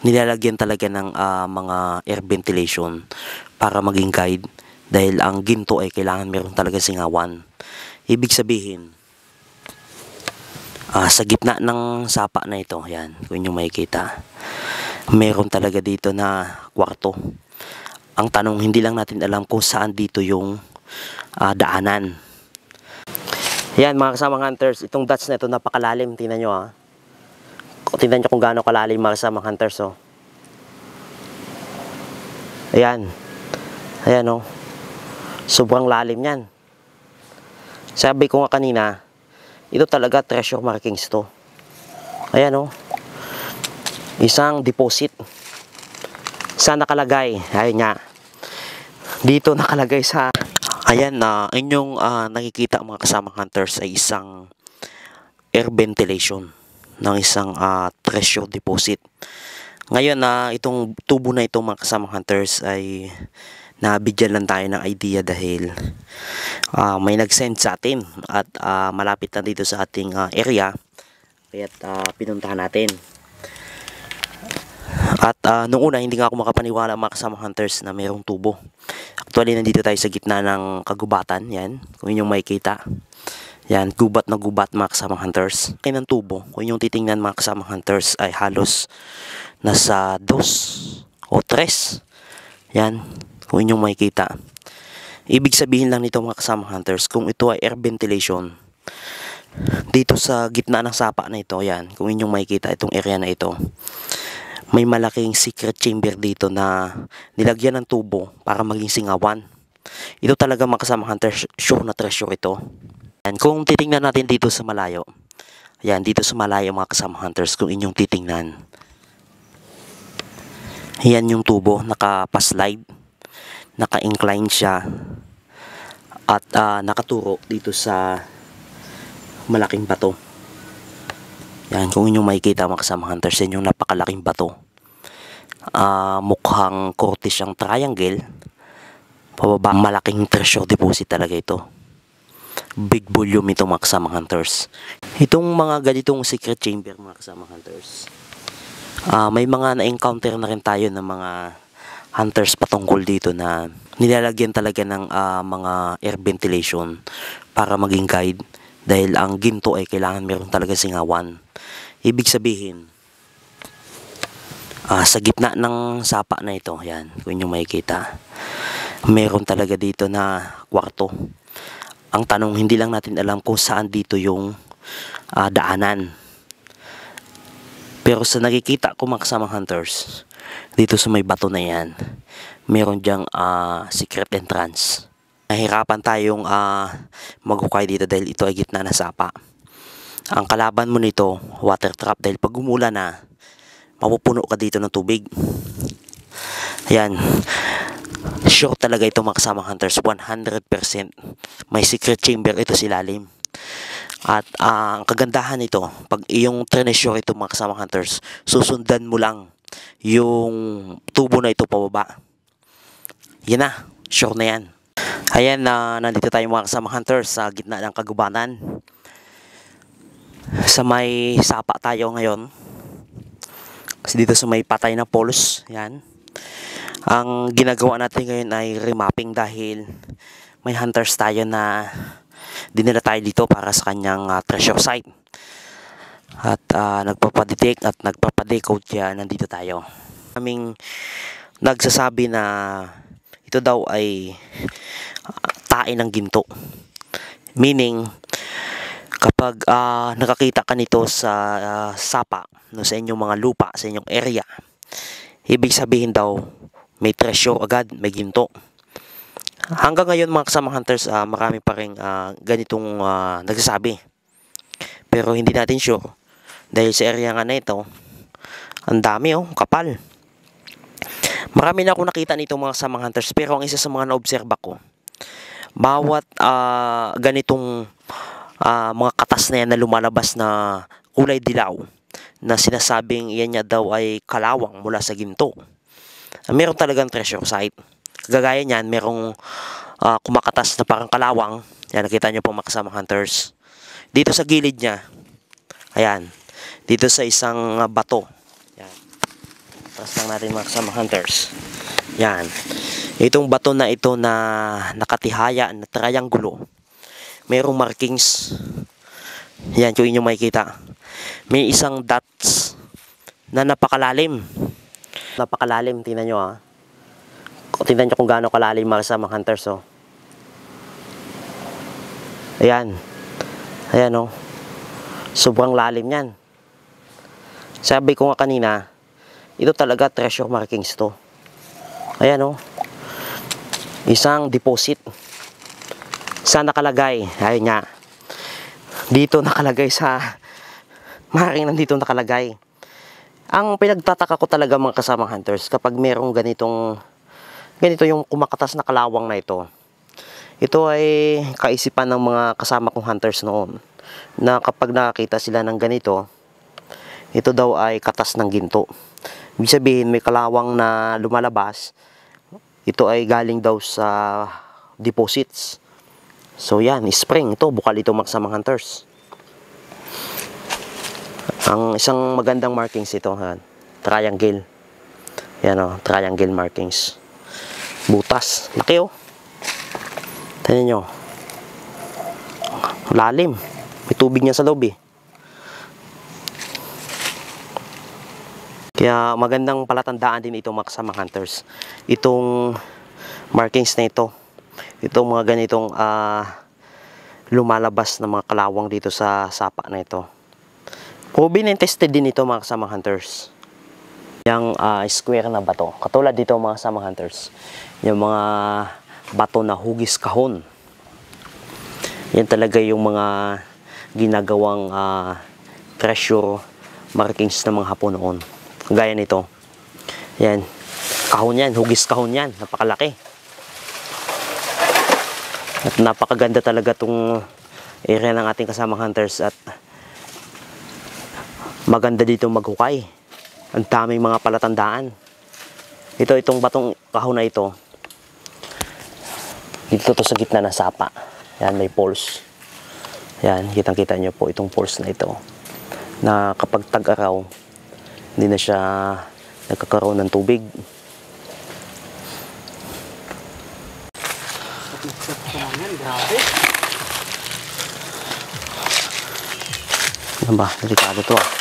nilalagyan talaga ng mga air ventilation para maging guide, dahil ang ginto ay kailangan meron talaga singawan. Ibig sabihin, sa gitna ng sapa na ito, yan, kung inyo makikita, meron talaga dito na kwarto. Ang tanong, hindi lang natin alam kung saan dito yung daanan. Yan mga kasamang hunters, itong dots na ito napakalalim. Tingnan nyo tingnan nyo kung gaano kalalim mga kasamang hunters. Ayan. Ayan sobrang lalim yan. Sabi ko nga kanina, ito talaga treasure markings to. Ayan isang deposit. Saan nakalagay? Ayun nga. Dito nakalagay sa ayan inyong nakikita mga kasamang hunters ay isang air ventilation ng isang treasure deposit. Ngayon itong tubo na ito mga kasamang hunters ay nabigyan lang tayo ng idea dahil may nag-send sa atin at malapit na dito sa ating area, kaya't pinuntahan natin. At nung una hindi nga ako makapaniwala mga kasamang hunters na mayroong tubo. Actually nandito tayo sa gitna ng kagubatan, yan, kung inyong makikita. Yan, gubat na gubat mga kasamang hunters. Kaya ng tubo, kung inyong titingnan mga kasamang hunters ay halos nasa 2 o 3. Yan, kung inyong makikita. Ibig sabihin lang nito mga kasamang hunters, kung ito ay air ventilation, dito sa gitna ng sapa na ito, yan, kung inyong makikita itong area na ito, may malaking secret chamber dito na nilagyan ng tubo para maging singawan. Ito talaga mga kasamang hunters, sure na treasure ito. Yan, kung titingnan natin dito sa malayo, yan, dito sa malayo mga kasamang hunters, kung inyong titingnan, yan yung tubo, naka-slide, naka-incline siya, at nakaturo dito sa malaking bato. Yan, kung inyong makikita mga kasamang hunters, yan yung napakalaking bato. Mukhang korte siyang triangle. Pababa, malaking treasure deposit talaga ito. Big volume ito mga kasamang hunters. Itong mga ganitong secret chamber mga kasamang hunters, may mga na-encounter na rin tayo ng mga hunters patungkol dito na nilalagyan talaga ng mga air ventilation para maging guide, dahil ang ginto ay kailangan meron talaga singawan. Ibig sabihin, sa gitna ng sapa na ito, yan, kung inyong makikita, meron talaga dito na kwarto. Ang tanong, hindi lang natin alam kung saan dito yung daanan. Pero sa nakikita ko mga kasamang hunters, dito sa may bato na yan, meron dyang secret entrance. Nahirapan tayong maghukay dito dahil ito ay gitna na sapa. Ang kalaban mo nito, water trap, dahil pag umulan na, mapupuno ka dito ng tubig. Ayan, sure talaga ito mga kasamang hunters, 100% may secret chamber ito sa ilalim. At ang kagandahan nito, pag iyong treasure ito mga kasamang hunters, susundan mo lang yung tubo na ito pababa. Yan na, sure na yan. Ayan, nandito tayo mga kasamang hunters sa gitna ng kagubatan. Sa may sapa tayo ngayon. Kasi dito sa may patay na poles, yan. Ang ginagawa natin ngayon ay remapping dahil may hunters tayo na dinala tayo dito para sa kanyang treasure site. At nagpapadetect at nagpapadecode siya, nandito tayo. Kaming nagsasabi na ito daw ay tae ng ginto. Meaning, kapag nakakita ka nito sa sapa, sa inyong mga lupa, sa inyong area, ibig sabihin daw may treasure agad, may ginto. Hanggang ngayon mga kasamang hunters, marami pa rin ganitong nagsasabi. Pero hindi natin sure dahil sa area nga na ito, ang dami kapal. Marami na ako nakita nito mga kasamang hunters, pero ang isa sa mga na-obserba ko, bawat ganitong mga katas na yan na lumalabas na kulay dilaw, na sinasabing yan niya daw ay kalawang mula sa ginto, meron talagang treasure site. Kagaya niyan, merong kumakatas na parang kalawang. Yan, nakita nyo po mga kasamang hunters. Dito sa gilid niya, ayan, dito sa isang bato, yan, atras lang natin mga kasama hunters. Yan. Itong bato na ito na nakatihaya na triangulo, mayroong markings. Yan, kung inyo makikita. May isang dots na napakalalim. Napakalalim, tingnan nyo ha. Tingnan nyo kung gaano kalalim mga kasama hunters oh. Ayan. Ayan oh. Sobrang lalim yan. Sabi ko nga kanina, ito talaga treasure markings to. Ayan oh. Isang deposit. Saan nakalagay? Ayun nga. Dito nakalagay sa maaaring nandito nakalagay. Ang pinagtataka ko talaga mga kasama hunters, kapag merong ganito yung kumakatas na kalawang na ito. Ito ay kaisipan ng mga kasama kong hunters noon, na kapag nakakita sila ng ganito, ito daw ay katas ng ginto. Ibig sabihin may kalawang na lumalabas, ito ay galing daw sa deposits. So yan, spring ito, bukal ito mga kasama hunters. Ang isang magandang markings ito, triangle. Yan o, triangle markings. Butas, laki o. Tignan nyo. Lalim. May tubig niya sa loob eh. Kaya magandang palatandaan din ito mga kasama hunters. Itong markings na ito. Itong mga ganitong lumalabas na mga kalawang dito sa sapa na ito. Proven and tested din ito mga kasama hunters. Yung square na bato. Katulad dito mga kasama hunters. Yung mga bato na hugis kahon. Yan talaga yung mga ginagawang treasure markings ng mga Hapon noon. Gaya nito. Yan. Kahon yan. Hugis kahon yan. Napakalaki. At napakaganda talaga itong area ng ating kasama hunters. At maganda dito maghukay. Ang daming mga palatandaan. Itong batong kahon na ito. Dito to sa gitna ng sapa. Yan, may poles. Yan, kitang-kita nyo po itong poles na ito. Na kapag tag-araw, hindi na siya nagkakaroon ng tubig. Grabe. Ano ba? Delikado to ah.